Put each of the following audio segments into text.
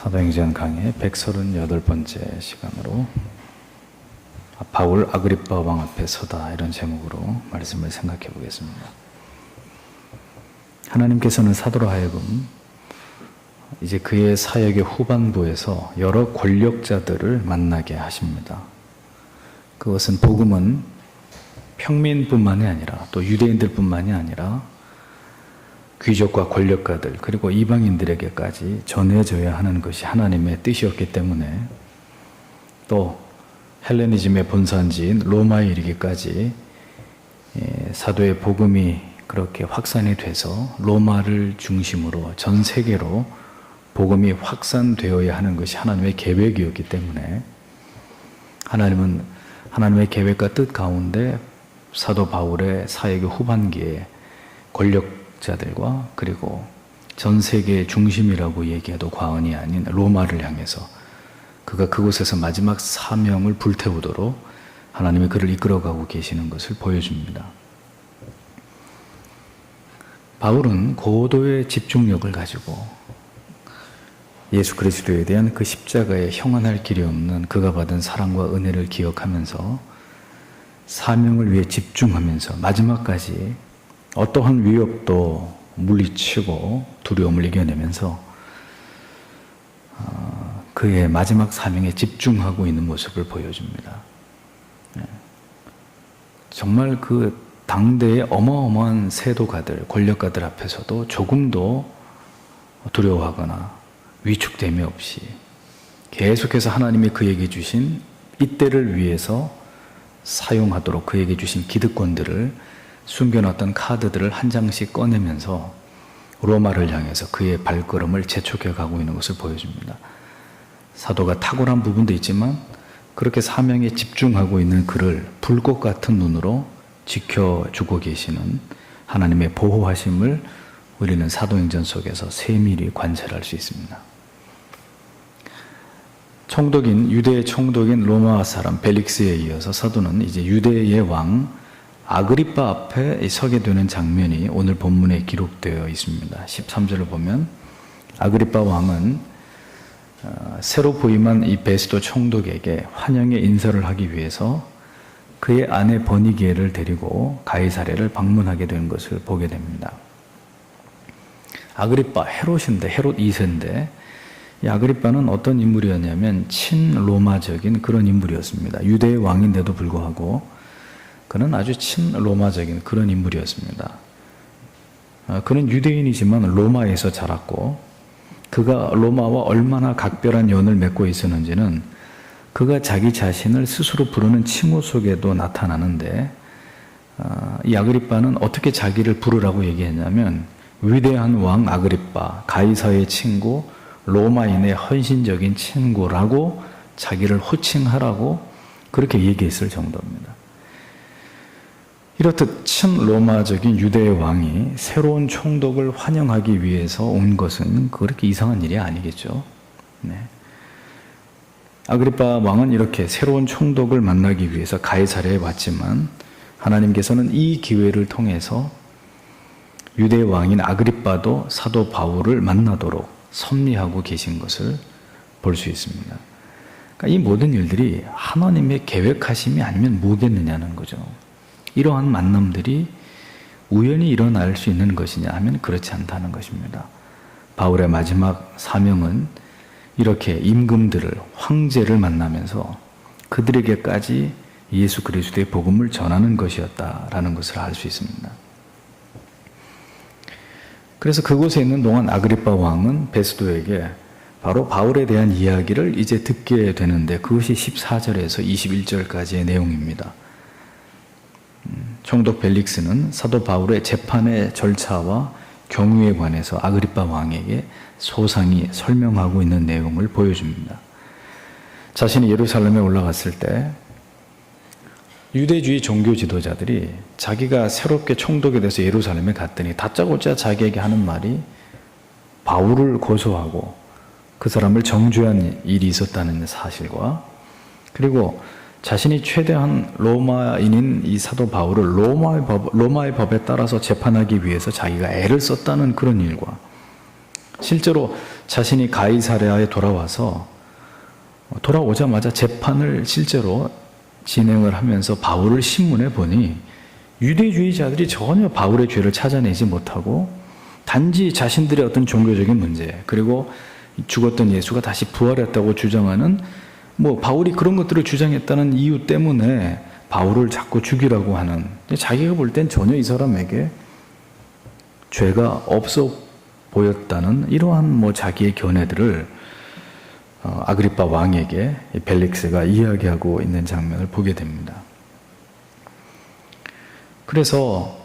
사도행전 강의 138번째 시간으로 바울 아그리빠 왕 앞에 서다, 이런 제목으로 말씀을 생각해 보겠습니다. 하나님께서는 사도로 하여금 이제 그의 사역의 후반부에서 여러 권력자들을 만나게 하십니다. 그것은 복음은 평민뿐만이 아니라 또 유대인들뿐만이 아니라 귀족과 권력가들 그리고 이방인들에게까지 전해져야 하는 것이 하나님의 뜻이었기 때문에, 또 헬레니즘의 본산지인 로마에 이르기까지 사도의 복음이 그렇게 확산이 돼서 로마를 중심으로 전 세계로 복음이 확산되어야 하는 것이 하나님의 계획이었기 때문에, 하나님은 하나님의 계획과 뜻 가운데 사도 바울의 사역의 후반기에 권력자들과 그리고 전 세계의 중심이라고 얘기해도 과언이 아닌 로마를 향해서 그가 그곳에서 마지막 사명을 불태우도록 하나님이 그를 이끌어가고 계시는 것을 보여줍니다. 바울은 고도의 집중력을 가지고 예수 그리스도에 대한 그 십자가에 형언할 길이 없는 그가 받은 사랑과 은혜를 기억하면서 사명을 위해 집중하면서 마지막까지 어떠한 위협도 물리치고 두려움을 이겨내면서 그의 마지막 사명에 집중하고 있는 모습을 보여줍니다. 정말 그 당대의 어마어마한 세도가들, 권력가들 앞에서도 조금도 두려워하거나 위축됨이 없이 계속해서 하나님이 그에게 주신 이때를 위해서 사용하도록 그에게 주신 기득권들을, 숨겨놨던 카드들을 한 장씩 꺼내면서 로마를 향해서 그의 발걸음을 재촉해 가고 있는 것을 보여줍니다. 사도가 탁월한 부분도 있지만 그렇게 사명에 집중하고 있는 그를 불꽃 같은 눈으로 지켜주고 계시는 하나님의 보호하심을 우리는 사도행전 속에서 세밀히 관찰할 수 있습니다. 유대의 총독인 로마 사람 벨릭스에 이어서 사도는 이제 유대의 왕 아그리빠 앞에 서게 되는 장면이 오늘 본문에 기록되어 있습니다. 13절을 보면 아그리빠 왕은 새로 부임한 이 베스도 총독에게 환영의 인사를 하기 위해서 그의 아내 버니게를 데리고 가이사랴를 방문하게 된 것을 보게 됩니다. 아그리빠, 헤롯 2세인데 이 아그리빠는 어떤 인물이었냐면 친로마적인 그런 인물이었습니다. 유대의 왕인데도 불구하고 그는 아주 친로마적인 그런 인물이었습니다. 그는 유대인이지만 로마에서 자랐고, 그가 로마와 얼마나 각별한 연을 맺고 있었는지는 그가 자기 자신을 스스로 부르는 칭호 속에도 나타나는데, 이 아그리빠는 어떻게 자기를 부르라고 얘기했냐면 위대한 왕 아그리빠, 가이사의 친구, 로마인의 헌신적인 친구라고 자기를 호칭하라고 그렇게 얘기했을 정도입니다. 이렇듯 친로마적인 유대의 왕이 새로운 총독을 환영하기 위해서 온 것은 그렇게 이상한 일이 아니겠죠. 아그리빠 왕은 이렇게 새로운 총독을 만나기 위해서 가이사랴에 왔지만 하나님께서는 이 기회를 통해서 유대의 왕인 아그리빠도 사도 바울을 만나도록 섭리하고 계신 것을 볼 수 있습니다. 그러니까 이 모든 일들이 하나님의 계획하심이 아니면 뭐겠느냐는 거죠. 이러한 만남들이 우연히 일어날 수 있는 것이냐 하면 그렇지 않다는 것입니다. 바울의 마지막 사명은 이렇게 임금들을, 황제를 만나면서 그들에게까지 예수 그리스도의 복음을 전하는 것이었다라는 것을 알 수 있습니다. 그래서 그곳에 있는 동안 아그리빠 왕은 베스도에게 바로 바울에 대한 이야기를 이제 듣게 되는데, 그것이 14절에서 21절까지의 내용입니다. 총독 벨릭스는 사도 바울의 재판의 절차와 경위에 관해서 아그리빠 왕에게 소상히 설명하고 있는 내용을 보여줍니다. 자신이 예루살렘에 올라갔을 때 유대주의 종교 지도자들이 자기가 새롭게 총독이 돼서 예루살렘에 갔더니 다짜고짜 자기에게 하는 말이 바울을 고소하고 그 사람을 정죄한 일이 있었다는 사실과, 그리고 자신이 최대한 로마인인 이 사도 바울을 로마의 법에 따라서 재판하기 위해서 자기가 애를 썼다는 그런 일과, 실제로 자신이 가이사랴에 돌아오자마자 재판을 실제로 진행을 하면서 바울을 신문해 보니 유대주의자들이 전혀 바울의 죄를 찾아내지 못하고 단지 자신들의 어떤 종교적인 문제, 그리고 죽었던 예수가 다시 부활했다고 주장하는 바울이 그런 것들을 주장했다는 이유 때문에 바울을 자꾸 죽이라고 하는, 자기가 볼 땐 전혀 이 사람에게 죄가 없어 보였다는 이러한 자기의 견해들을 아그리빠 왕에게 벨릭스가 이야기하고 있는 장면을 보게 됩니다. 그래서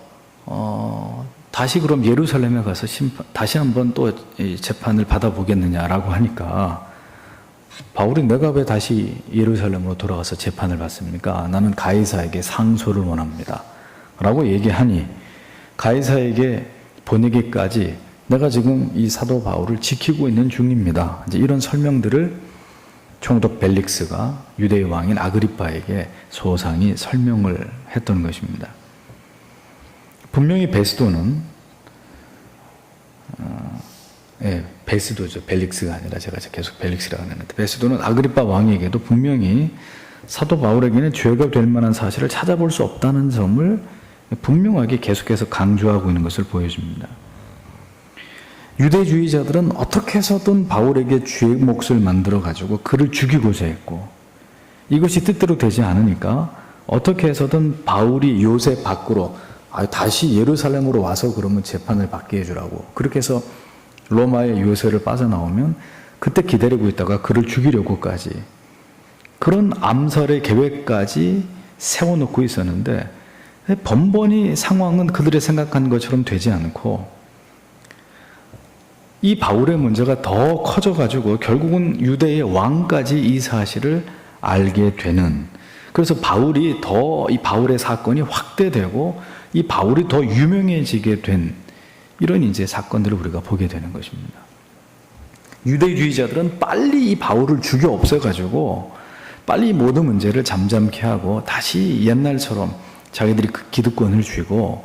다시 그럼 예루살렘에 가서 다시 한번 또 재판을 받아보겠느냐라고 하니까 바울이 내가 왜 다시 예루살렘으로 돌아가서 재판을 받습니까? 나는 가이사에게 상소를 원합니다. 라고 얘기하니 가이사에게 보내기까지 내가 지금 이 사도 바울을 지키고 있는 중입니다. 이제 이런 설명들을 총독 벨릭스가 유대의 왕인 아그리빠에게 소상히 설명을 했던 것입니다. 분명히 베스도는 베스도죠. 벨릭스가 아니라 제가 계속 벨릭스라고 했는데, 베스도는 아그리빠 왕에게도 분명히 사도 바울에게는 죄가 될 만한 사실을 찾아볼 수 없다는 점을 분명하게 계속해서 강조하고 있는 것을 보여줍니다. 유대주의자들은 어떻게 해서든 바울에게 죄의 몫을 만들어 가지고 그를 죽이고자 했고, 이것이 뜻대로 되지 않으니까 어떻게 해서든 바울이 요새 밖으로 다시 예루살렘으로 와서 그러면 재판을 받게 해주라고, 그렇게 해서 로마의 요새를 빠져나오면 그때 기다리고 있다가 그를 죽이려고까지, 그런 암살의 계획까지 세워놓고 있었는데 번번이 상황은 그들의 생각한 것처럼 되지 않고 이 바울의 문제가 더 커져가지고 결국은 유대의 왕까지 이 사실을 알게 되는, 그래서 바울이 더 이 바울의 사건이 확대되고 이 바울이 더 유명해지게 된 이런 이제 사건들을 우리가 보게 되는 것입니다. 유대주의자들은 빨리 이 바울을 죽여 없애가지고 빨리 모든 문제를 잠잠케 하고 다시 옛날처럼 자기들이 그 기득권을 쥐고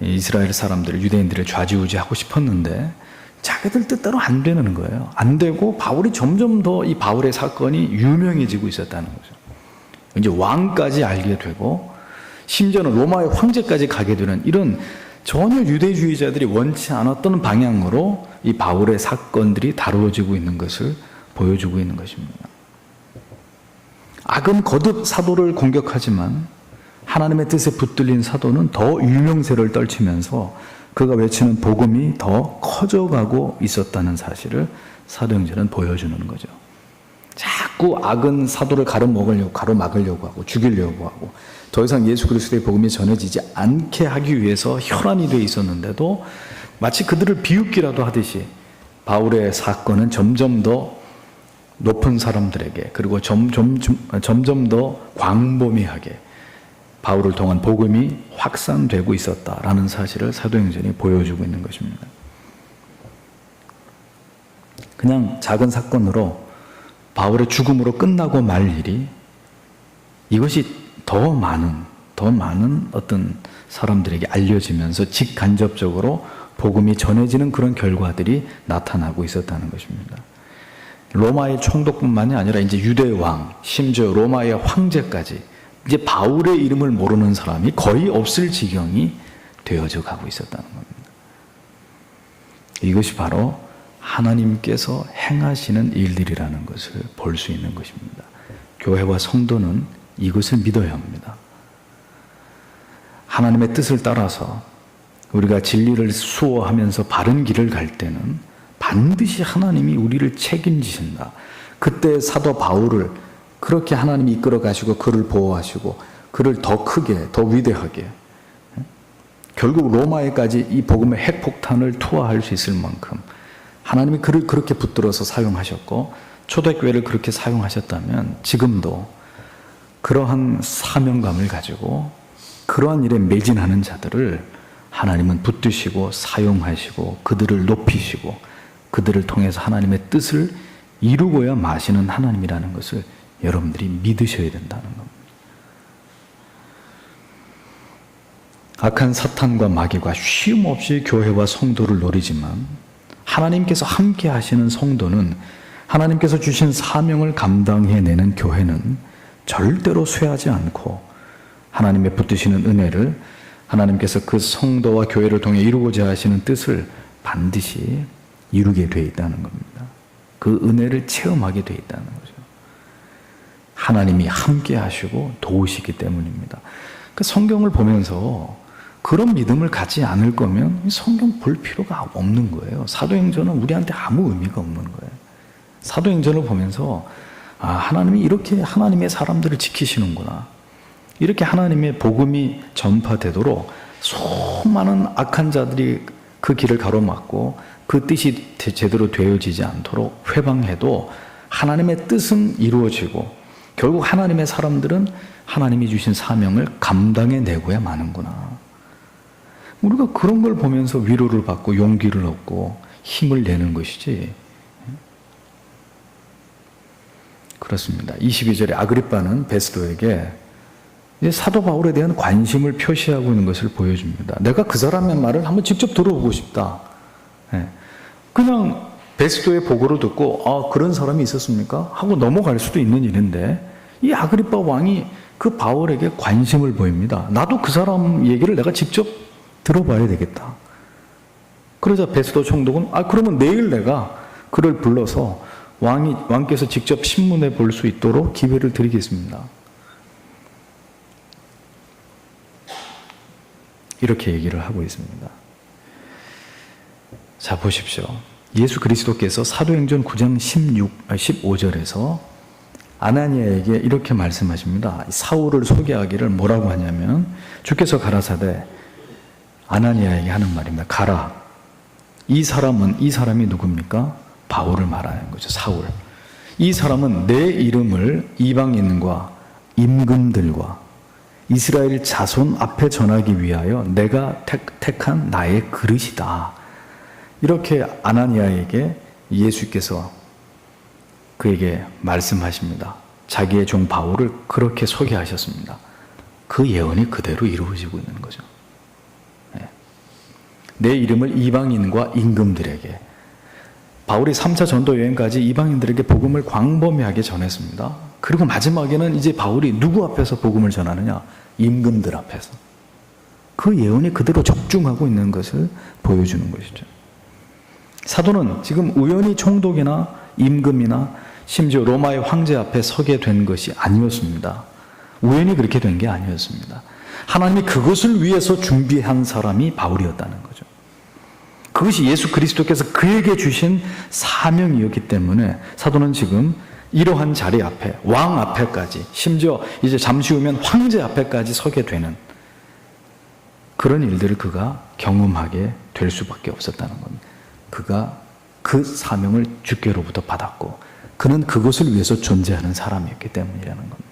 이스라엘 사람들을, 유대인들을 좌지우지하고 싶었는데 자기들 뜻대로 안 되는 거예요. 안 되고 바울이 점점 더 이 바울의 사건이 유명해지고 있었다는 거죠. 이제 왕까지 알게 되고 심지어는 로마의 황제까지 가게 되는 이런 전혀 유대주의자들이 원치 않았던 방향으로 이 바울의 사건들이 다루어지고 있는 것을 보여주고 있는 것입니다. 악은 거듭 사도를 공격하지만 하나님의 뜻에 붙들린 사도는 더 유명세를 떨치면서 그가 외치는 복음이 더 커져가고 있었다는 사실을 사도행전은 보여주는 거죠. 자꾸 악은 사도를 가로막으려고 하고 죽이려고 하고 더 이상 예수 그리스도의 복음이 전해지지 않게 하기 위해서 혈안이 되어 있었는데도 마치 그들을 비웃기라도 하듯이 바울의 사건은 점점 더 높은 사람들에게, 그리고 점점 더 광범위하게 바울을 통한 복음이 확산되고 있었다라는 사실을 사도행전이 보여주고 있는 것입니다. 그냥 작은 사건으로 바울의 죽음으로 끝나고 말 일이, 이것이 더 많은 어떤 사람들에게 알려지면서 직간접적으로 복음이 전해지는 그런 결과들이 나타나고 있었다는 것입니다. 로마의 총독뿐만이 아니라 이제 유대 왕, 심지어 로마의 황제까지 이제 바울의 이름을 모르는 사람이 거의 없을 지경이 되어져 가고 있었다는 겁니다. 이것이 바로 하나님께서 행하시는 일들이라는 것을 볼 수 있는 것입니다. 교회와 성도는 이것을 믿어야 합니다. 하나님의 뜻을 따라서 우리가 진리를 수호하면서 바른 길을 갈 때는 반드시 하나님이 우리를 책임지신다. 그때 사도 바울을 그렇게 하나님이 이끌어 가시고 그를 보호하시고 그를 더 크게, 더 위대하게, 결국 로마에까지 이 복음의 핵폭탄을 투하할 수 있을 만큼 하나님이 그를 그렇게 붙들어서 사용하셨고 초대교회를 그렇게 사용하셨다면 지금도 그러한 사명감을 가지고 그러한 일에 매진하는 자들을 하나님은 붙드시고 사용하시고 그들을 높이시고 그들을 통해서 하나님의 뜻을 이루고야 마시는 하나님이라는 것을 여러분들이 믿으셔야 된다는 겁니다. 악한 사탄과 마귀가 쉼없이 교회와 성도를 노리지만 하나님께서 함께 하시는 성도는, 하나님께서 주신 사명을 감당해내는 교회는 절대로 쇠하지 않고 하나님의 붙드시는 은혜를, 하나님께서 그 성도와 교회를 통해 이루고자 하시는 뜻을 반드시 이루게 되어 있다는 겁니다. 그 은혜를 체험하게 되어 있다는 거죠. 하나님이 함께 하시고 도우시기 때문입니다. 그 성경을 보면서 그런 믿음을 갖지 않을 거면 성경 볼 필요가 없는 거예요. 사도행전은 우리한테 아무 의미가 없는 거예요. 사도행전을 보면서 하나님이 이렇게 하나님의 사람들을 지키시는구나, 이렇게 하나님의 복음이 전파되도록 수많은 악한 자들이 그 길을 가로막고 그 뜻이 제대로 되어지지 않도록 회방해도 하나님의 뜻은 이루어지고 결국 하나님의 사람들은 하나님이 주신 사명을 감당해내고야 마는구나. 우리가 그런 걸 보면서 위로를 받고 용기를 얻고 힘을 내는 것이지. 그렇습니다. 22절에 아그리빠는 베스도에게 사도 바울에 대한 관심을 표시하고 있는 것을 보여줍니다. 내가 그 사람의 말을 한번 직접 들어보고 싶다. 그냥 베스도의 보고를 듣고 그런 사람이 있었습니까? 하고 넘어갈 수도 있는 일인데, 이 아그리빠 왕이 그 바울에게 관심을 보입니다. 나도 그 사람 얘기를 내가 직접 들어봐야 되겠다. 그러자 베스도 총독은 그러면 내일 내가 그를 불러서 왕께서 직접 신문해 볼 수 있도록 기회를 드리겠습니다. 이렇게 얘기를 하고 있습니다. 자, 보십시오. 예수 그리스도께서 사도행전 9장 15절에서 아나니아에게 이렇게 말씀하십니다. 사울을 소개하기를 뭐라고 하냐면, 주께서 가라사대 아나니아에게 하는 말입니다. 가라. 이 사람이 누굽니까? 바울을 말하는 거죠. 사울. 이 사람은 내 이름을 이방인과 임금들과 이스라엘 자손 앞에 전하기 위하여 내가 택한 나의 그릇이다. 이렇게 아나니아에게 예수께서 그에게 말씀하십니다. 자기의 종 바울을 그렇게 소개하셨습니다. 그 예언이 그대로 이루어지고 있는 거죠. 내 이름을 이방인과 임금들에게, 바울이 3차 전도 여행까지 이방인들에게 복음을 광범위하게 전했습니다. 그리고 마지막에는 이제 바울이 누구 앞에서 복음을 전하느냐? 임금들 앞에서. 그 예언이 그대로 적중하고 있는 것을 보여주는 것이죠. 사도는 지금 우연히 총독이나 임금이나 심지어 로마의 황제 앞에 서게 된 것이 아니었습니다. 우연히 그렇게 된 게 아니었습니다. 하나님이 그것을 위해서 준비한 사람이 바울이었다는 거죠. 그것이 예수 그리스도께서 그에게 주신 사명이었기 때문에 사도는 지금 이러한 자리 앞에, 왕 앞에까지, 심지어 이제 잠시 후면 황제 앞에까지 서게 되는 그런 일들을 그가 경험하게 될 수밖에 없었다는 겁니다. 그가 그 사명을 주께로부터 받았고 그는 그것을 위해서 존재하는 사람이었기 때문이라는 겁니다.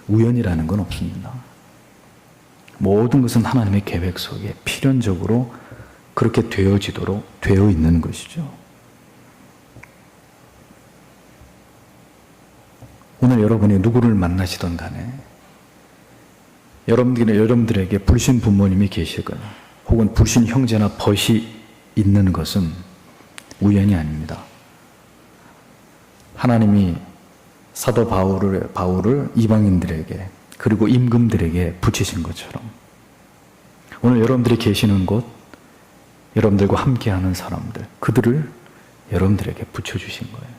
우연이라는 건 없습니다. 모든 것은 하나님의 계획 속에 필연적으로 그렇게 되어지도록 되어 있는 것이죠. 오늘 여러분이 누구를 만나시던 간에 여러분들에게 불신 부모님이 계시거나 혹은 불신 형제나 벗이 있는 것은 우연이 아닙니다. 하나님이 사도 바울을 이방인들에게 그리고 임금들에게 붙이신 것처럼 오늘 여러분들이 계시는 곳, 여러분들과 함께하는 사람들, 그들을 여러분들에게 붙여주신 거예요.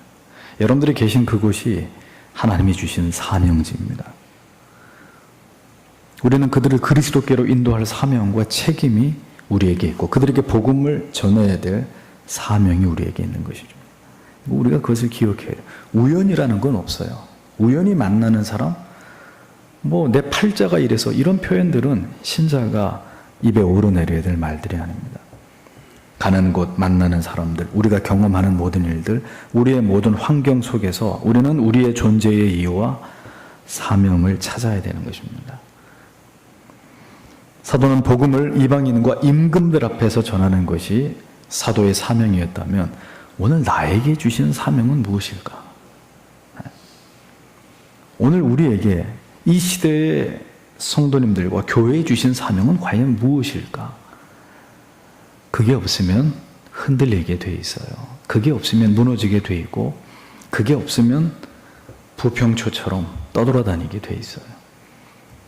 여러분들이 계신 그곳이 하나님이 주신 사명지입니다. 우리는 그들을 그리스도께로 인도할 사명과 책임이 우리에게 있고 그들에게 복음을 전해야 될 사명이 우리에게 있는 것이죠. 우리가 그것을 기억해야 해요. 우연이라는 건 없어요. 우연히 만나는 사람, 내 팔자가 이래서 이런 표현들은 신자가 입에 오르내려야 될 말들이 아닙니다. 가는 곳, 만나는 사람들, 우리가 경험하는 모든 일들, 우리의 모든 환경 속에서 우리는 우리의 존재의 이유와 사명을 찾아야 되는 것입니다. 사도는 복음을 이방인과 임금들 앞에서 전하는 것이 사도의 사명이었다면 오늘 나에게 주신 사명은 무엇일까? 오늘 우리에게 이 시대의 성도님들과 교회에 주신 사명은 과연 무엇일까? 그게 없으면 흔들리게 돼 있어요. 그게 없으면 무너지게 돼 있고, 그게 없으면 부평초처럼 떠돌아다니게 돼 있어요.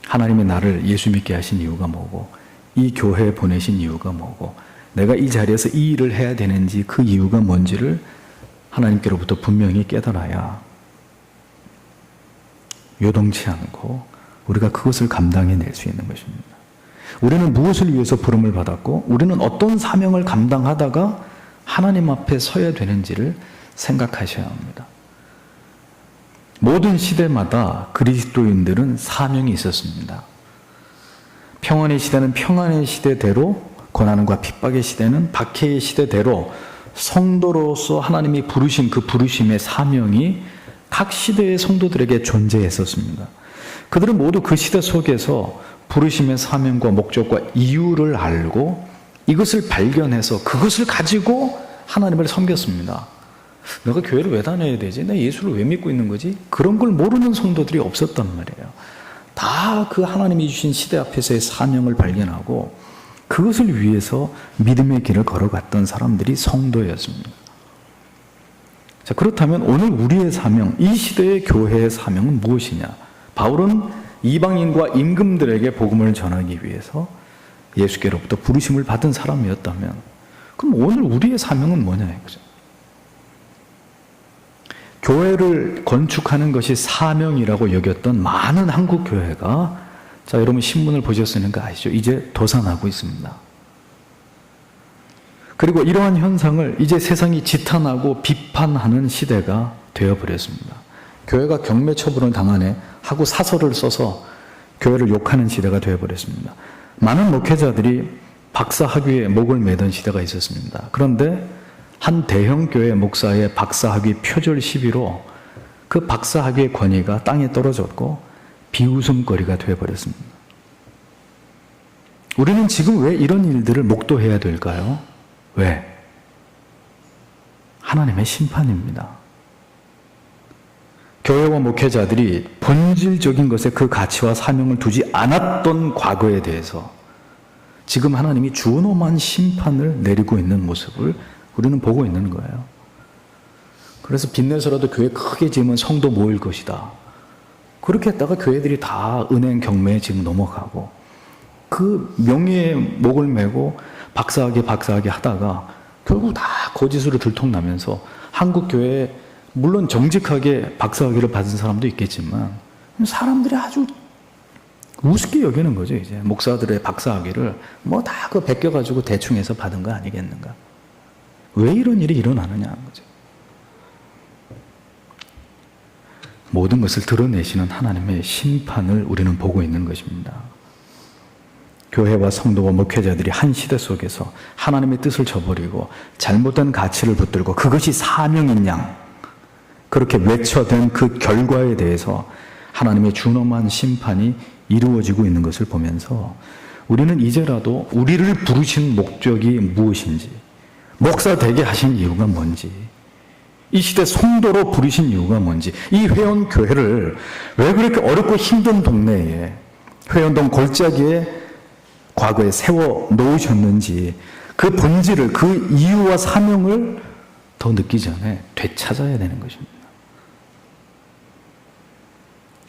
하나님이 나를 예수 믿게 하신 이유가 뭐고, 이 교회에 보내신 이유가 뭐고, 내가 이 자리에서 이 일을 해야 되는지 그 이유가 뭔지를 하나님께로부터 분명히 깨달아야 요동치 않고 우리가 그것을 감당해낼 수 있는 것입니다. 우리는 무엇을 위해서 부름을 받았고, 우리는 어떤 사명을 감당하다가 하나님 앞에 서야 되는지를 생각하셔야 합니다. 모든 시대마다 그리스도인들은 사명이 있었습니다. 평안의 시대는 평안의 시대대로, 고난과 핍박의 시대는 박해의 시대대로 성도로서 하나님이 부르신 그 부르심의 사명이 각 시대의 성도들에게 존재했었습니다. 그들은 모두 그 시대 속에서 부르심의 사명과 목적과 이유를 알고 이것을 발견해서 그것을 가지고 하나님을 섬겼습니다. 내가 교회를 왜 다녀야 되지? 내가 예수를 왜 믿고 있는 거지? 그런 걸 모르는 성도들이 없었단 말이에요. 다 그 하나님이 주신 시대 앞에서의 사명을 발견하고 그것을 위해서 믿음의 길을 걸어갔던 사람들이 성도였습니다. 자, 그렇다면 오늘 우리의 사명, 이 시대의 교회의 사명은 무엇이냐? 바울은 이방인과 임금들에게 복음을 전하기 위해서 예수께로부터 부르심을 받은 사람이었다면, 그럼 오늘 우리의 사명은 뭐냐 이거죠. 교회를 건축하는 것이 사명이라고 여겼던 많은 한국 교회가, 자, 여러분 신문을 보셨으니까 아시죠? 이제 도산하고 있습니다. 그리고 이러한 현상을 이제 세상이 지탄하고 비판하는 시대가 되어버렸습니다. 교회가 경매 처분을 당하네 하고 사설을 써서 교회를 욕하는 시대가 되어버렸습니다. 많은 목회자들이 박사학위에 목을 매던 시대가 있었습니다. 그런데 한 대형교회 목사의 박사학위 표절 시비로 그 박사학위의 권위가 땅에 떨어졌고 비웃음거리가 되어버렸습니다. 우리는 지금 왜 이런 일들을 목도해야 될까요? 왜? 하나님의 심판입니다. 교회와 목회자들이 본질적인 것에 그 가치와 사명을 두지 않았던 과거에 대해서 지금 하나님이 준엄한 심판을 내리고 있는 모습을 우리는 보고 있는 거예요. 그래서 빚내서라도 교회 크게 지으면 성도 모일 것이다. 그렇게 했다가 교회들이 다 은행 경매에 지금 넘어가고 그 명예의 목을 메고 박사하게 하다가 결국 다 거짓으로 들통나면서 한국 교회에 물론 정직하게 박사학위를 받은 사람도 있겠지만 사람들이 아주 우습게 여기는 거죠. 이제 목사들의 박사학위를 뭐 다 그 베껴가지고 대충 해서 받은 거 아니겠는가. 왜 이런 일이 일어나느냐 하는 거죠. 모든 것을 드러내시는 하나님의 심판을 우리는 보고 있는 것입니다. 교회와 성도와 목회자들이 한 시대 속에서 하나님의 뜻을 저버리고 잘못된 가치를 붙들고 그것이 사명인 양 그렇게 외쳐댄 그 결과에 대해서 하나님의 준엄한 심판이 이루어지고 있는 것을 보면서 우리는 이제라도 우리를 부르신 목적이 무엇인지, 목사 되게 하신 이유가 뭔지, 이 시대 성도로 부르신 이유가 뭔지, 이 회원교회를 왜 그렇게 어렵고 힘든 동네에 회원동 골짜기에 과거에 세워 놓으셨는지 그 본질을, 그 이유와 사명을 더 늦기 전에 되찾아야 되는 것입니다.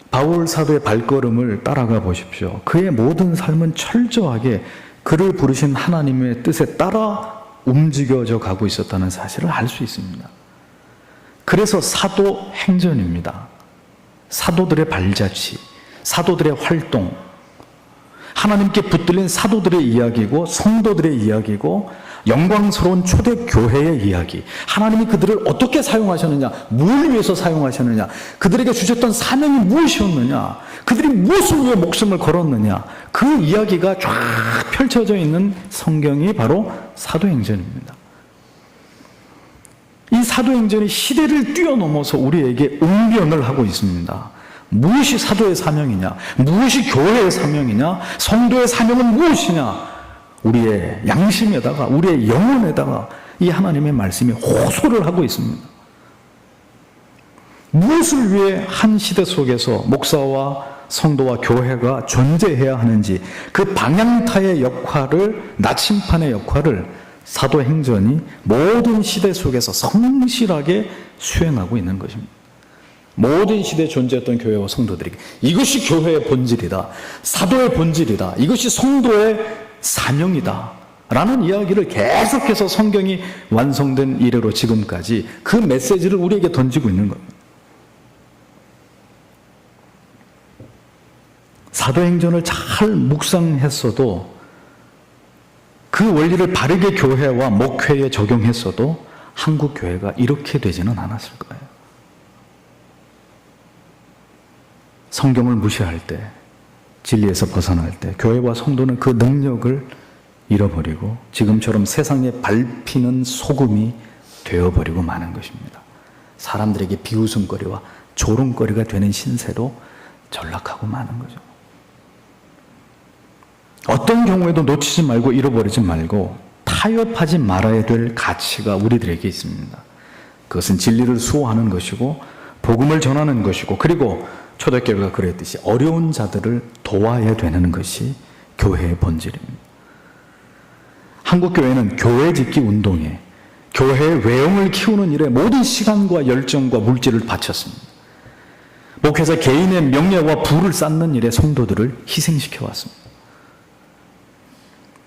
바울 사도의 발걸음을 따라가 보십시오. 그의 모든 삶은 철저하게 그를 부르신 하나님의 뜻에 따라 움직여져 가고 있었다는 사실을 알 수 있습니다. 그래서 사도행전입니다. 사도들의 발자취, 사도들의 활동, 하나님께 붙들린 사도들의 이야기고 성도들의 이야기고 영광스러운 초대교회의 이야기, 하나님이 그들을 어떻게 사용하셨느냐, 뭘 위해서 사용하셨느냐, 그들에게 주셨던 사명이 무엇이었느냐, 그들이 무엇을 위해 목숨을 걸었느냐, 그 이야기가 쫙 펼쳐져 있는 성경이 바로 사도행전입니다. 이 사도행전이 시대를 뛰어넘어서 우리에게 응변을 하고 있습니다. 무엇이 사도의 사명이냐, 무엇이 교회의 사명이냐, 성도의 사명은 무엇이냐, 우리의 양심에다가, 우리의 영혼에다가 이 하나님의 말씀이 호소를 하고 있습니다. 무엇을 위해 한 시대 속에서 목사와 성도와 교회가 존재해야 하는지 그 방향타의 역할을, 나침판의 역할을 사도행전이 모든 시대 속에서 성실하게 수행하고 있는 것입니다. 모든 시대에 존재했던 교회와 성도들에게 이것이 교회의 본질이다. 사도의 본질이다. 이것이 성도의 사명이다. 라는 이야기를 계속해서 성경이 완성된 이래로 지금까지 그 메시지를 우리에게 던지고 있는 겁니다. 사도행전을 잘 묵상했어도 그 원리를 바르게 교회와 목회에 적용했어도 한국 교회가 이렇게 되지는 않았을 거예요. 성경을 무시할 때, 진리에서 벗어날 때 교회와 성도는 그 능력을 잃어버리고 지금처럼 세상에 밟히는 소금이 되어버리고 마는 것입니다. 사람들에게 비웃음거리와 조롱거리가 되는 신세로 전락하고 마는 거죠. 어떤 경우에도 놓치지 말고 잃어버리지 말고 타협하지 말아야 될 가치가 우리들에게 있습니다. 그것은 진리를 수호하는 것이고 복음을 전하는 것이고 그리고 초대교회가 그랬듯이 어려운 자들을 도와야 되는 것이 교회의 본질입니다. 한국교회는 교회 짓기 운동에 교회의 외형을 키우는 일에 모든 시간과 열정과 물질을 바쳤습니다. 목회자 개인의 명예와 부를 쌓는 일에 성도들을 희생시켜 왔습니다.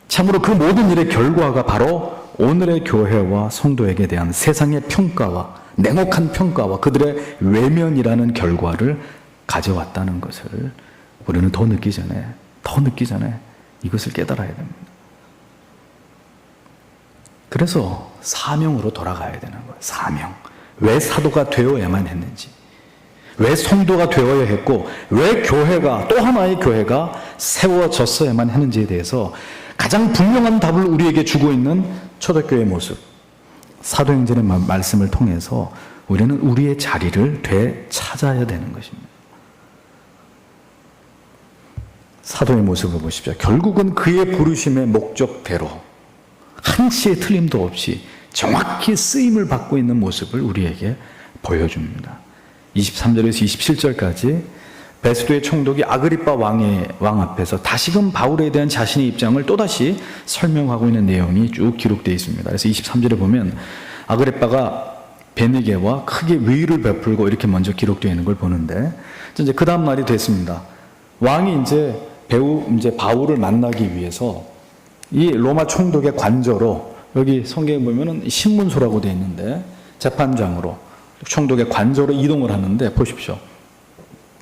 참으로 그 모든 일의 결과가 바로 오늘의 교회와 성도에게 대한 세상의 평가와 냉혹한 평가와 그들의 외면이라는 결과를 가져왔다는 것을 우리는 더 늦기 전에 이것을 깨달아야 됩니다. 그래서 사명으로 돌아가야 되는 거예요. 사명. 왜 사도가 되어야만 했는지, 왜 성도가 되어야 했고 왜 교회가 또 하나의 교회가 세워졌어야만 했는지에 대해서 가장 분명한 답을 우리에게 주고 있는 초대교회의 모습, 사도행전의 말씀을 통해서 우리는 우리의 자리를 되찾아야 되는 것입니다. 사도의 모습을 보십시오. 결국은 그의 부르심의 목적대로 한치의 틀림도 없이 정확히 쓰임을 받고 있는 모습을 우리에게 보여줍니다. 23절에서 27절까지 베스도의 총독이 아그리빠 왕 앞에서 다시금 바울에 대한 자신의 입장을 또다시 설명하고 있는 내용이 쭉 기록되어 있습니다. 그래서 23절에 보면 아그리빠가 베니게와 크게 위의를 베풀고 이렇게 먼저 기록되어 있는 걸 보는데 이제 그 다음 날이 됐습니다. 왕이 이제 바울을 만나기 위해서 이 로마 총독의 관저로 여기 성경에 보면은 신문소라고 되어 있는데 재판장으로 총독의 관저로 이동을 하는데 보십시오.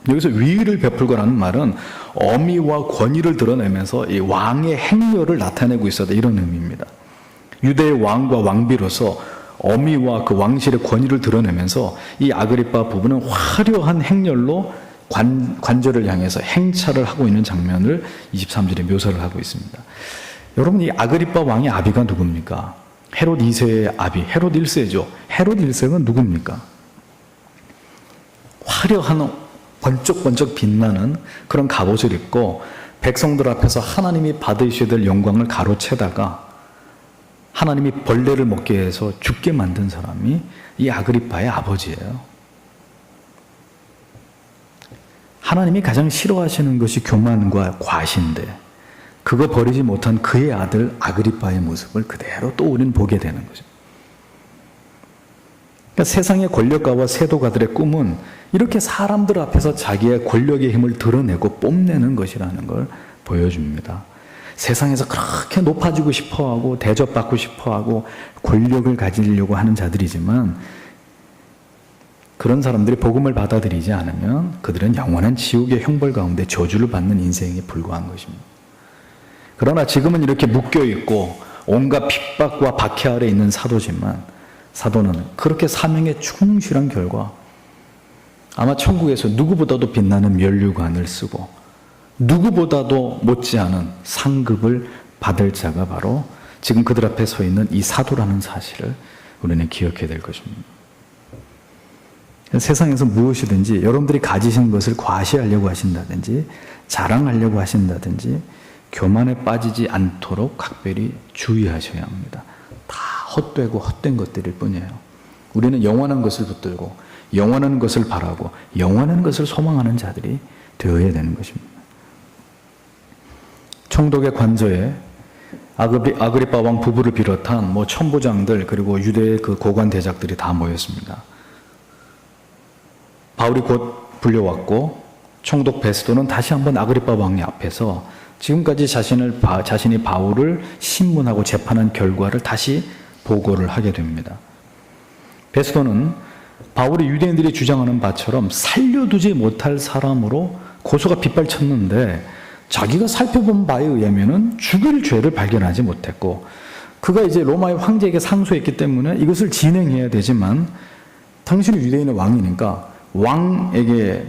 여기서 위의를 베풀고라는 말은 어미와 권위를 드러내면서 이 왕의 행렬을 나타내고 있어야 이런 의미입니다. 유대의 왕과 왕비로서 어미와 그 왕실의 권위를 드러내면서 이 아그리빠 부부는 화려한 행렬로 관저를 향해서 행차를 하고 있는 장면을 23절에 묘사를 하고 있습니다. 여러분, 이 아그리빠 왕의 아비가 누굽니까? 헤롯 2세의 아비, 헤롯 1세죠. 헤롯 1세가 누굽니까? 화려한 번쩍번쩍 빛나는 그런 갑옷을 입고 백성들 앞에서 하나님이 받으셔야 될 영광을 가로채다가 하나님이 벌레를 먹게 해서 죽게 만든 사람이 이 아그리빠의 아버지예요. 하나님이 가장 싫어하시는 것이 교만과 과시인데 그거 버리지 못한 그의 아들 아그리빠의 모습을 그대로 또 우리는 보게 되는 거죠. 그러니까 세상의 권력가와 세도가들의 꿈은 이렇게 사람들 앞에서 자기의 권력의 힘을 드러내고 뽐내는 것이라는 걸 보여줍니다. 세상에서 그렇게 높아지고 싶어하고 대접받고 싶어하고 권력을 가지려고 하는 자들이지만 그런 사람들이 복음을 받아들이지 않으면 그들은 영원한 지옥의 형벌 가운데 저주를 받는 인생에 불과한 것입니다. 그러나 지금은 이렇게 묶여있고 온갖 핍박과 박해 아래 있는 사도지만 사도는 그렇게 사명에 충실한 결과 아마 천국에서 누구보다도 빛나는 면류관을 쓰고 누구보다도 못지않은 상급을 받을 자가 바로 지금 그들 앞에 서 있는 이 사도라는 사실을 우리는 기억해야 될 것입니다. 세상에서 무엇이든지 여러분들이 가지신 것을 과시하려고 하신다든지 자랑하려고 하신다든지 교만에 빠지지 않도록 각별히 주의하셔야 합니다. 다 헛되고 헛된 것들일 뿐이에요. 우리는 영원한 것을 붙들고 영원한 것을 바라고 영원한 것을 소망하는 자들이 되어야 되는 것입니다. 총독의 관저에 아그리빠 왕 부부를 비롯한 뭐 천부장들 그리고 유대의 그 고관 대작들이 다 모였습니다. 바울이 곧 불려왔고 총독 베스도는 다시 한번 아그리빠 왕의 앞에서 지금까지 자신이 바울을 신문하고 재판한 결과를 다시 보고를 하게 됩니다. 베스도는 바울이 유대인들이 주장하는 바처럼 살려두지 못할 사람으로 고소가 빗발쳤는데 자기가 살펴본 바에 의하면은 죽일 죄를 발견하지 못했고 그가 이제 로마의 황제에게 상소했기 때문에 이것을 진행해야 되지만 당신은 유대인의 왕이니까 왕에게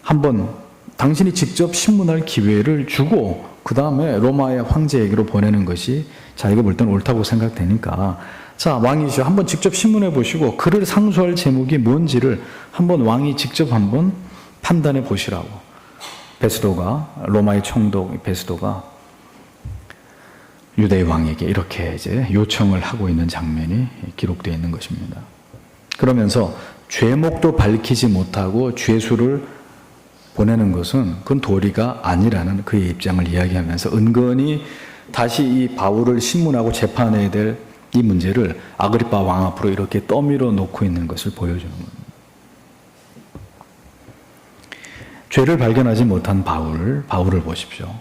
한번 당신이 직접 신문할 기회를 주고 그 다음에 로마의 황제에게로 보내는 것이 자기가 볼 때는 옳다고 생각되니까 자 왕이시여 한번 직접 신문해 보시고 그를 상소할 제목이 뭔지를 한번 왕이 직접 한번 판단해 보시라고 베스도가 로마의 총독 베스도가 유대의 왕에게 이렇게 이제 요청을 하고 있는 장면이 기록되어 있는 것입니다. 그러면서 죄목도 밝히지 못하고 죄수를 보내는 것은 그건 도리가 아니라는 그의 입장을 이야기하면서 은근히 다시 이 바울을 신문하고 재판해야 될 이 문제를 아그리빠 왕 앞으로 이렇게 떠밀어 놓고 있는 것을 보여주는 겁니다. 죄를 발견하지 못한 바울을 보십시오.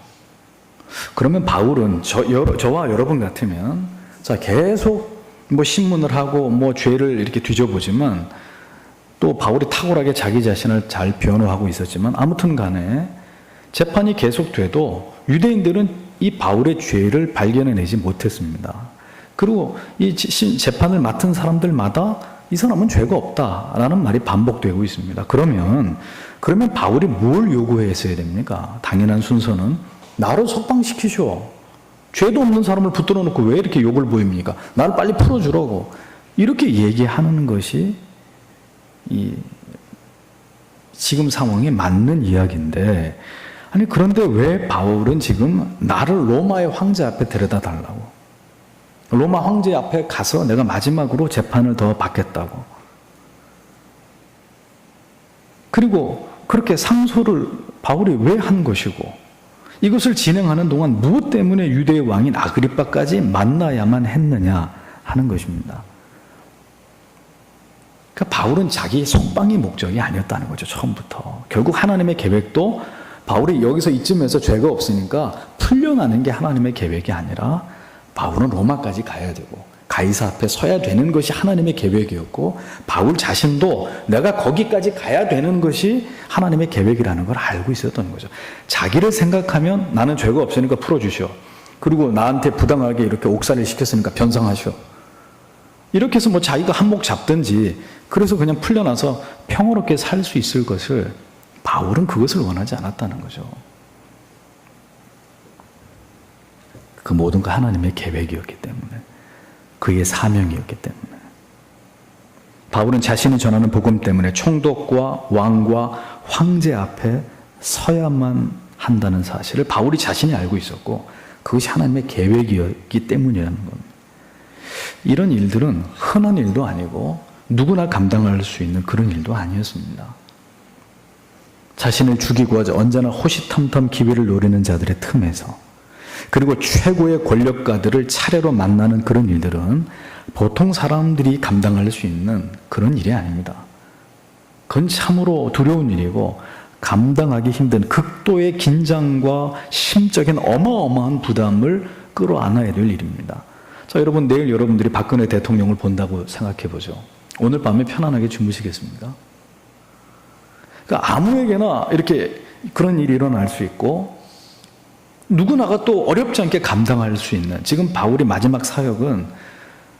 그러면 바울은 저와 여러분 같으면 자 계속 뭐 신문을 하고 뭐 죄를 이렇게 뒤져보지만 또 바울이 탁월하게 자기 자신을 잘 변호하고 있었지만 아무튼 간에 재판이 계속돼도 유대인들은 이 바울의 죄를 발견해내지 못했습니다. 그리고 이 재판을 맡은 사람들마다 이 사람은 죄가 없다라는 말이 반복되고 있습니다. 그러면 바울이 뭘 요구했어야 됩니까? 당연한 순서는 나를 석방시키셔. 죄도 없는 사람을 붙들어 놓고 왜 이렇게 욕을 보입니까? 나를 빨리 풀어주라고. 이렇게 얘기하는 것이 이 지금 상황에 맞는 이야기인데 아니 그런데 왜 바울은 지금 나를 로마의 황제 앞에 데려다 달라고 로마 황제 앞에 가서 내가 마지막으로 재판을 더 받겠다고 그리고 그렇게 상소를 바울이 왜 한 것이고 이것을 진행하는 동안 무엇 때문에 유대의 왕인 아그리빠까지 만나야만 했느냐 하는 것입니다. 그러니까 바울은 자기 석방이 목적이 아니었다는 거죠. 처음부터. 결국 하나님의 계획도 바울이 여기서 이쯤에서 죄가 없으니까 풀려나는 게 하나님의 계획이 아니라 바울은 로마까지 가야 되고 가이사 앞에 서야 되는 것이 하나님의 계획이었고 바울 자신도 내가 거기까지 가야 되는 것이 하나님의 계획이라는 걸 알고 있었던 거죠. 자기를 생각하면 나는 죄가 없으니까 풀어주시오. 그리고 나한테 부당하게 이렇게 옥살이를 시켰으니까 변상하시오. 이렇게 해서 뭐 자기가 한몫 잡든지 그래서 그냥 풀려나서 평화롭게 살 수 있을 것을 바울은 그것을 원하지 않았다는 거죠. 그 모든 거 하나님의 계획이었기 때문에 그의 사명이었기 때문에 바울은 자신이 전하는 복음 때문에 총독과 왕과 황제 앞에 서야만 한다는 사실을 바울이 자신이 알고 있었고 그것이 하나님의 계획이었기 때문이라는 겁니다. 이런 일들은 흔한 일도 아니고 누구나 감당할 수 있는 그런 일도 아니었습니다. 자신을 죽이고 언제나 호시탐탐 기회를 노리는 자들의 틈에서 그리고 최고의 권력가들을 차례로 만나는 그런 일들은 보통 사람들이 감당할 수 있는 그런 일이 아닙니다. 그건 참으로 두려운 일이고 감당하기 힘든 극도의 긴장과 심적인 어마어마한 부담을 끌어안아야 될 일입니다. 자, 여러분 내일 여러분들이 박근혜 대통령을 본다고 생각해 보죠. 오늘 밤에 편안하게 주무시겠습니까? 그러니까 아무에게나 이렇게 그런 일이 일어날 수 있고 누구나가 또 어렵지 않게 감당할 수 있는 지금 바울의 마지막 사역은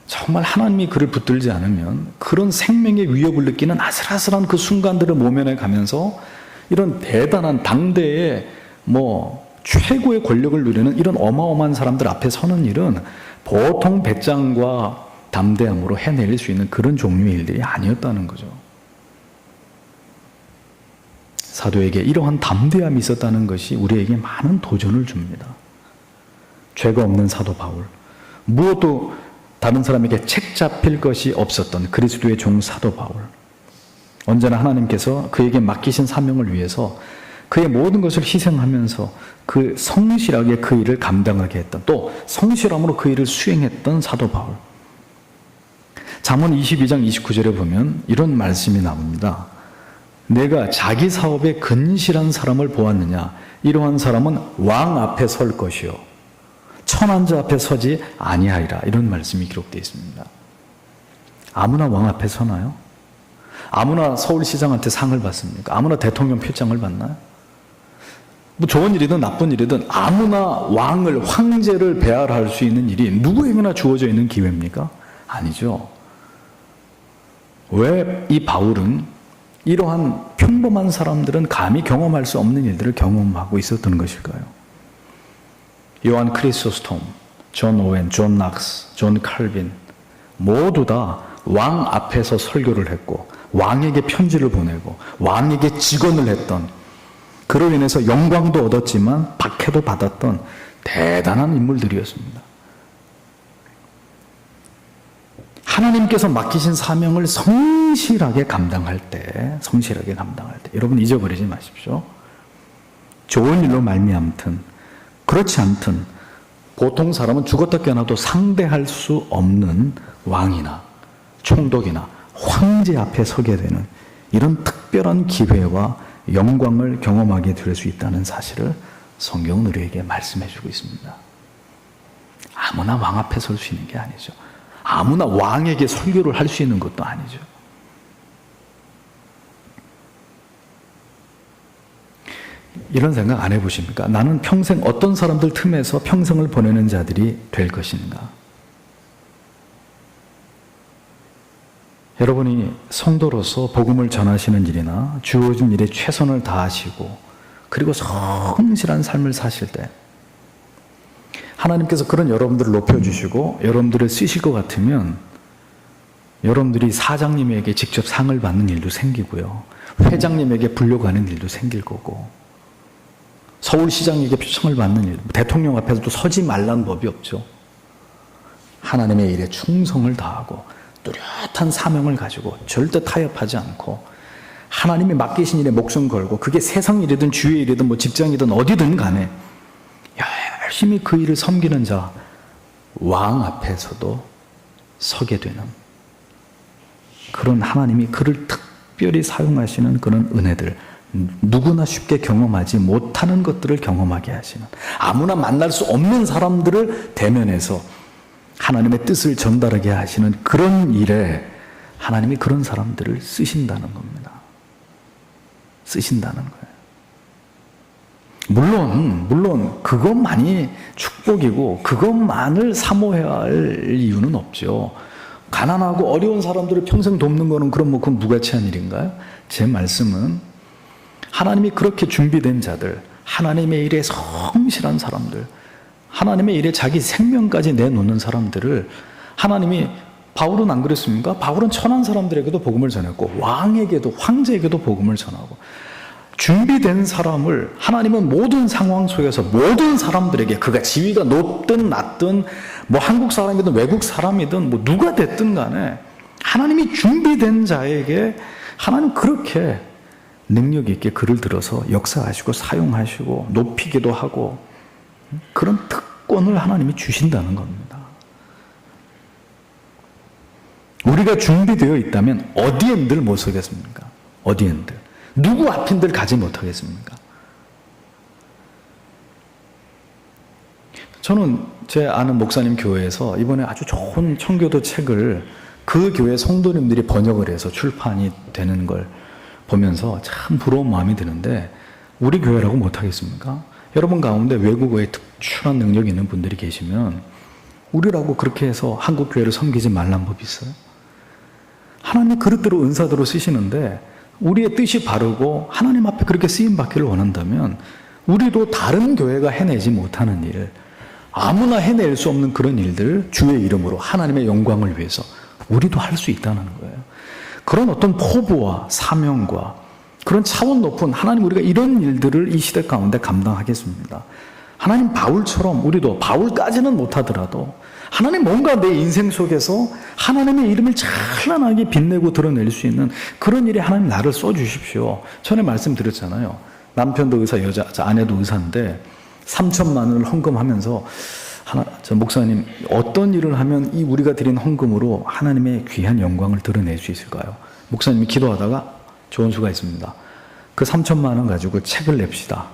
정말 하나님이 그를 붙들지 않으면 그런 생명의 위협을 느끼는 아슬아슬한 그 순간들을 모면해 가면서 이런 대단한 당대의 최고의 권력을 누리는 이런 어마어마한 사람들 앞에 서는 일은 보통 배짱과 담대함으로 해낼 수 있는 그런 종류의 일들이 아니었다는 거죠. 사도에게 이러한 담대함이 있었다는 것이 우리에게 많은 도전을 줍니다. 죄가 없는 사도 바울, 무엇도 다른 사람에게 책 잡힐 것이 없었던 그리스도의 종 사도 바울, 언제나 하나님께서 그에게 맡기신 사명을 위해서 그의 모든 것을 희생하면서 그 성실하게 그 일을 감당하게 했던, 또 성실함으로 그 일을 수행했던 사도 바울. 잠언 22장 29절에 보면 이런 말씀이 나옵니다. 내가 자기 사업에 근실한 사람을 보았느냐? 이러한 사람은 왕 앞에 설 것이요 천한 자 앞에 서지 아니하리라. 이런 말씀이 기록되어 있습니다. 아무나 왕 앞에 서나요? 아무나 서울시장한테 상을 받습니까? 아무나 대통령 표창을 받나요? 뭐 좋은 일이든 나쁜 일이든 아무나 왕을, 황제를 배알할 수 있는 일이 누구에게나 주어져 있는 기회입니까? 아니죠. 왜 이 바울은 이러한 평범한 사람들은 감히 경험할 수 없는 일들을 경험하고 있었던 것일까요? 요한 크리소스톰, 존 오웬, 존 낙스, 존 칼빈 모두 다 왕 앞에서 설교를 했고 왕에게 편지를 보내고 왕에게 직언을 했던, 그로 인해서 영광도 얻었지만 박해도 받았던 대단한 인물들이었습니다. 하나님께서 맡기신 사명을 성실하게 감당할 때, 여러분 잊어버리지 마십시오. 좋은 일로 말미암든 그렇지 않든 보통 사람은 죽었다 깨어나도 상대할 수 없는 왕이나 총독이나 황제 앞에 서게 되는 이런 특별한 기회와 영광을 경험하게 될 수 있다는 사실을 성경은 우리에게 말씀해 주고 있습니다. 아무나 왕 앞에 설 수 있는 게 아니죠. 아무나 왕에게 설교를 할 수 있는 것도 아니죠. 이런 생각 안 해보십니까? 나는 평생 어떤 사람들 틈에서 평생을 보내는 자들이 될 것인가? 여러분이 성도로서 복음을 전하시는 일이나 주어진 일에 최선을 다하시고 그리고 성실한 삶을 사실 때 하나님께서 그런 여러분들을 높여주시고 여러분들을 쓰실 것 같으면 여러분들이 사장님에게 직접 상을 받는 일도 생기고요, 회장님에게 불려가는 일도 생길 거고, 서울시장에게 표창을 받는 일, 대통령 앞에서도 서지 말라는 법이 없죠. 하나님의 일에 충성을 다하고 뚜렷한 사명을 가지고 절대 타협하지 않고 하나님이 맡기신 일에 목숨 걸고, 그게 세상 일이든 주의 일이든 뭐 직장이든 어디든 간에 열심히 그 일을 섬기는 자, 왕 앞에서도 서게 되는 그런, 하나님이 그를 특별히 사용하시는 그런 은혜들, 누구나 쉽게 경험하지 못하는 것들을 경험하게 하시는, 아무나 만날 수 없는 사람들을 대면해서 하나님의 뜻을 전달하게 하시는 그런 일에 하나님이 그런 사람들을 쓰신다는 겁니다. 쓰신다는 거예요. 물론 그것만이 축복이고 그것만을 사모해야 할 이유는 없죠. 가난하고 어려운 사람들을 평생 돕는 거는 그건 무가치한 일인가요? 제 말씀은 하나님이 그렇게 준비된 자들, 하나님의 일에 성실한 사람들, 하나님의 일에 자기 생명까지 내놓는 사람들을 하나님이, 바울은 안 그랬습니까? 바울은 천한 사람들에게도 복음을 전했고 왕에게도, 황제에게도 복음을 전하고, 준비된 사람을 하나님은 모든 상황 속에서 모든 사람들에게, 그가 지위가 높든 낮든 뭐 한국 사람이든 외국 사람이든 뭐 누가 됐든 간에 하나님이 준비된 자에게 하나님 그렇게 능력 있게 그를 들어서 역사하시고 사용하시고 높이기도 하고 그런 특권을 하나님이 주신다는 겁니다. 우리가 준비되어 있다면 어디엔들 못 서겠습니까? 어디엔들. 누구 앞인들 가지 못하겠습니까? 저는 제 아는 목사님 교회에서 이번에 아주 좋은 청교도 책을 그 교회 성도님들이 번역을 해서 출판이 되는 걸 보면서 참 부러운 마음이 드는데, 우리 교회라고 못하겠습니까? 여러분 가운데 외국어에 특출한 능력이 있는 분들이 계시면 우리라고 그렇게 해서 한국 교회를 섬기지 말란 법이 있어요? 하나님 그릇대로 은사대로 쓰시는데 우리의 뜻이 바르고 하나님 앞에 그렇게 쓰임받기를 원한다면 우리도 다른 교회가 해내지 못하는 일, 아무나 해낼 수 없는 그런 일들 주의 이름으로 하나님의 영광을 위해서 우리도 할 수 있다는 거예요. 그런 어떤 포부와 사명과 그런 차원 높은, 하나님 우리가 이런 일들을 이 시대 가운데 감당하겠습니다. 하나님 바울처럼 우리도, 바울까지는 못하더라도 하나님 뭔가 내 인생 속에서 하나님의 이름을 찬란하게 빛내고 드러낼 수 있는 그런 일에 하나님 나를 써주십시오. 전에 말씀드렸잖아요. 남편도 의사, 아내도 의사인데 3천만 원을 헌금하면서 저 목사님, 어떤 일을 하면 이 우리가 드린 헌금으로 하나님의 귀한 영광을 드러낼 수 있을까요? 목사님이 기도하다가 좋은 수가 있습니다. 그 3천만 원 가지고 책을 냅시다.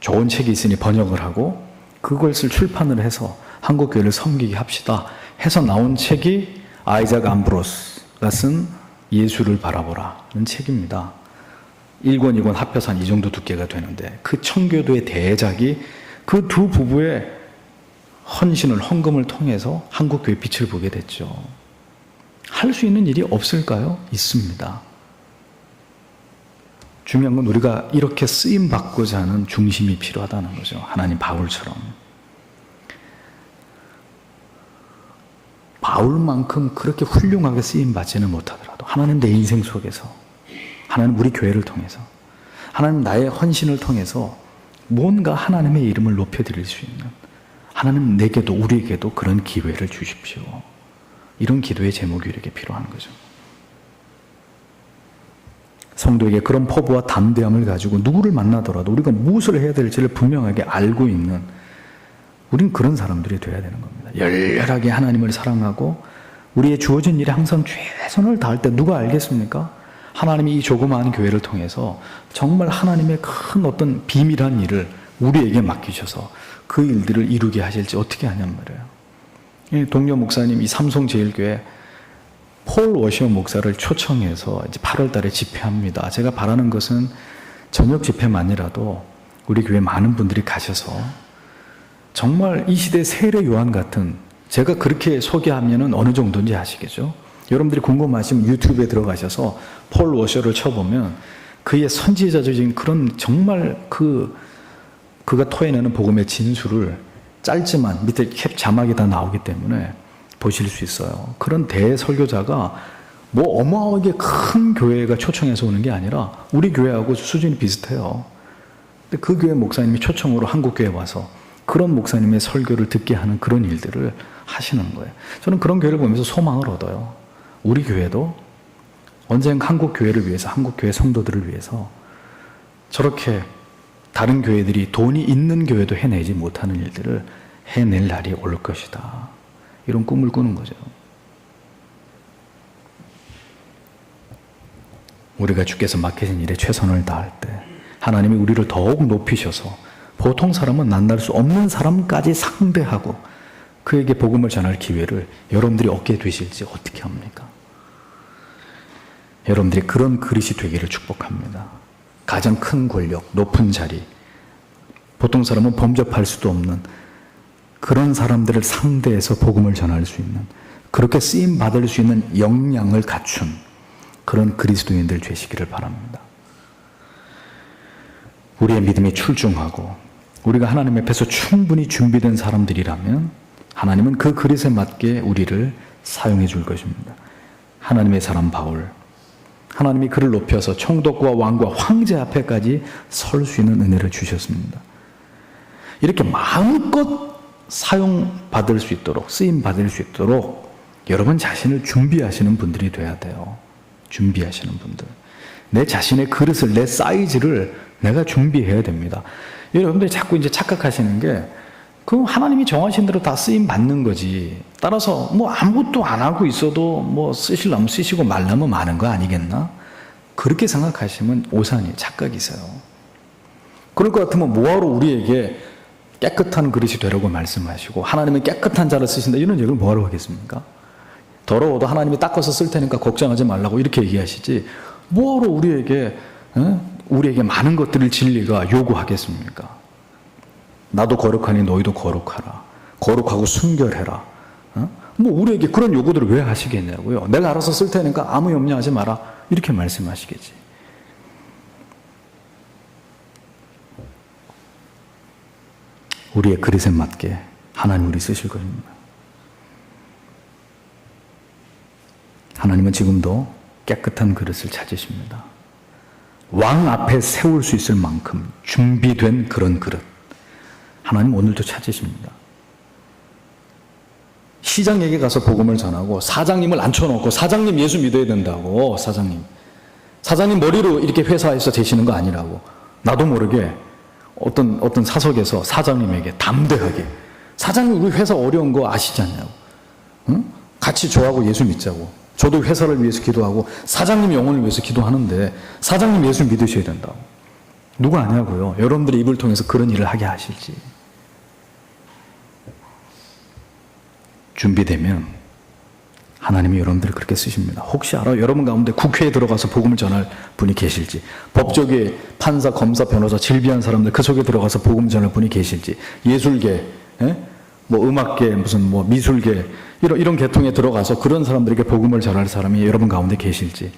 좋은 책이 있으니 번역을 하고 그것을 출판을 해서 한국교회를 섬기게 합시다 해서 나온 책이 아이작 암브로스가 쓴 예수를 바라보라는 책입니다. 1권, 2권 합해서 한 이 정도 두께가 되는데 그 청교도의 대작이 그 두 부부의 헌신을, 헌금을 통해서 한국교회 빛을 보게 됐죠. 할 수 있는 일이 없을까요? 있습니다. 중요한 건 우리가 이렇게 쓰임받고자 하는 중심이 필요하다는 거죠. 하나님 바울처럼. 바울만큼 그렇게 훌륭하게 쓰임받지는 못하더라도 하나님 내 인생 속에서, 하나님 우리 교회를 통해서, 하나님 나의 헌신을 통해서 뭔가 하나님의 이름을 높여드릴 수 있는, 하나님 내게도 우리에게도 그런 기회를 주십시오. 이런 기도의 제목이 이렇게 필요한 거죠. 성도에게 그런 포부와 담대함을 가지고 누구를 만나더라도 우리가 무엇을 해야 될지를 분명하게 알고 있는, 우린 그런 사람들이 되어야 되는 겁니다. 열렬하게 하나님을 사랑하고 우리의 주어진 일에 항상 최선을 다할 때 누가 알겠습니까? 하나님이 이 조그마한 교회를 통해서 정말 하나님의 큰 어떤 비밀한 일을 우리에게 맡기셔서 그 일들을 이루게 하실지 어떻게 하냔 말이에요. 동료 목사님, 이 삼성제일교회 폴 워셔 목사를 초청해서 이제 8월 달에 집회합니다. 제가 바라는 것은 저녁 집회만이라도 우리 교회 많은 분들이 가셔서 정말 이 시대 세례 요한 같은, 제가 그렇게 소개하면은 어느 정도인지 아시겠죠? 여러분들이 궁금하시면 유튜브에 들어가셔서 폴 워셔를 쳐보면 그의 선지자적인 그런 정말 그가 토해내는 복음의 진수를 짧지만 밑에 캡 자막이 다 나오기 때문에 보실 수 있어요. 그런 대설교자가 뭐 어마어마하게 큰 교회가 초청해서 오는 게 아니라 우리 교회하고 수준이 비슷해요. 근데 그 교회 목사님이 초청으로 한국교회에 와서 그런 목사님의 설교를 듣게 하는 그런 일들을 하시는 거예요. 저는 그런 교회를 보면서 소망을 얻어요. 우리 교회도 언젠가 한국교회를 위해서, 한국교회 성도들을 위해서 저렇게 다른 교회들이 돈이 있는 교회도 해내지 못하는 일들을 해낼 날이 올 것이다. 이런 꿈을 꾸는 거죠. 우리가 주께서 맡기신 일에 최선을 다할 때 하나님이 우리를 더욱 높이셔서 보통 사람은 만날 수 없는 사람까지 상대하고 그에게 복음을 전할 기회를 여러분들이 얻게 되실지 어떻게 합니까? 여러분들이 그런 그릇이 되기를 축복합니다. 가장 큰 권력, 높은 자리, 보통 사람은 범접할 수도 없는 그런 사람들을 상대해서 복음을 전할 수 있는, 그렇게 쓰임 받을 수 있는 역량을 갖춘 그런 그리스도인들 되시기를 바랍니다. 우리의 믿음이 출중하고 우리가 하나님 앞에서 충분히 준비된 사람들이라면 하나님은 그 그릇에 맞게 우리를 사용해 줄 것입니다. 하나님의 사람 바울, 하나님이 그를 높여서 총독과 왕과 황제 앞에까지 설 수 있는 은혜를 주셨습니다. 이렇게 마음껏 사용받을 수 있도록, 쓰임받을 수 있도록 여러분 자신을 준비하시는 분들이 돼야 돼요. 준비하시는 분들. 내 자신의 그릇을, 내 사이즈를 내가 준비해야 됩니다. 여러분들이 자꾸 이제 착각하시는 게, 그 하나님이 정하신 대로 다 쓰임 받는 거지. 따라서 뭐 아무것도 안 하고 있어도 뭐 쓰시려면 쓰시고 말려면 마는 거 아니겠나? 그렇게 생각하시면 오산이 착각이세요. 그럴 것 같으면 뭐하러 우리에게 깨끗한 그릇이 되라고 말씀하시고 하나님은 깨끗한 자를 쓰신다 이런 얘기를 뭐하러 하겠습니까? 더러워도 하나님이 닦아서 쓸 테니까 걱정하지 말라고 이렇게 얘기하시지, 뭐하러 우리에게 많은 것들을 진리가 요구하겠습니까? 나도 거룩하니 너희도 거룩하라. 거룩하고 순결해라. 뭐 우리에게 그런 요구들을 왜 하시겠냐고요. 내가 알아서 쓸 테니까 아무 염려하지 마라. 이렇게 말씀하시겠지. 우리의 그릇에 맞게 하나님 우리 쓰실 것입니다. 하나님은 지금도 깨끗한 그릇을 찾으십니다. 왕 앞에 세울 수 있을 만큼 준비된 그런 그릇, 하나님 오늘도 찾으십니다. 시장에게 가서 복음을 전하고 사장님을 앉혀놓고 사장님 예수 믿어야 된다고, 사장님 머리로 이렇게 회사에서 되시는 거 아니라고, 나도 모르게 어떤 사석에서 사장님에게 담대하게, 사장님 우리 회사 어려운 거 아시지 않냐고, 응? 같이 저하고 예수 믿자고, 저도 회사를 위해서 기도하고 사장님 영혼을 위해서 기도하는데 사장님 예수 믿으셔야 된다고. 누가 아냐고요. 여러분들의 입을 통해서 그런 일을 하게 하실지. 준비되면 하나님이 여러분들을 그렇게 쓰십니다. 혹시 알아요? 여러분 가운데 국회에 들어가서 복음을 전할 분이 계실지, 법조계 판사, 검사, 변호사, 질비한 사람들 그 속에 들어가서 복음 전할 분이 계실지, 예술계, 뭐 음악계, 무슨 뭐 미술계, 이런 계통에 들어가서 그런 사람들에게 복음을 전할 사람이 여러분 가운데 계실지,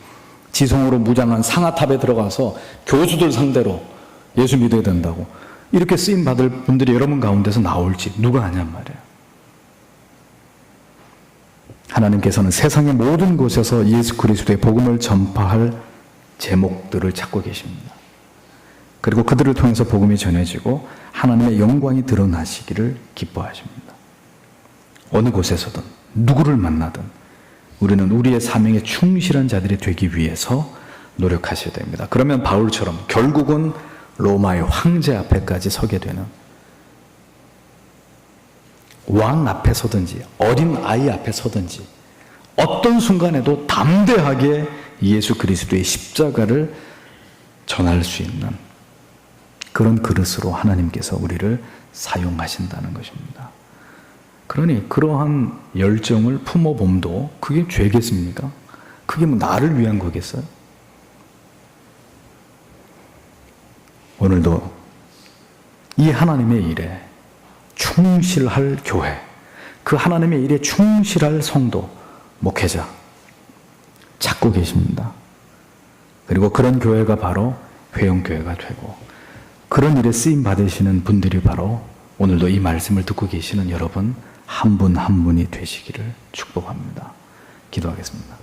지성으로 무장한 상아탑에 들어가서 교수들 상대로 예수 믿어야 된다고 이렇게 쓰임 받을 분들이 여러분 가운데서 나올지 누가 아냔 말이에요. 하나님께서는 세상의 모든 곳에서 예수 그리스도의 복음을 전파할 제목들을 찾고 계십니다. 그리고 그들을 통해서 복음이 전해지고 하나님의 영광이 드러나시기를 기뻐하십니다. 어느 곳에서든 누구를 만나든 우리는 우리의 사명에 충실한 자들이 되기 위해서 노력하셔야 됩니다. 그러면 바울처럼 결국은 로마의 황제 앞에까지 서게 되는, 왕 앞에 서든지 어린 아이 앞에 서든지 어떤 순간에도 담대하게 예수 그리스도의 십자가를 전할 수 있는 그런 그릇으로 하나님께서 우리를 사용하신다는 것입니다. 그러니 그러한 열정을 품어봄도 그게 죄겠습니까? 그게 뭐 나를 위한 거겠어요? 오늘도 이 하나님의 일에 충실할 교회, 그 하나님의 일에 충실할 성도, 목회자 찾고 계십니다. 그리고 그런 교회가 바로 회영교회가 되고, 그런 일에 쓰임 받으시는 분들이 바로 오늘도 이 말씀을 듣고 계시는 여러분 한 분 한 분이 되시기를 축복합니다. 기도하겠습니다.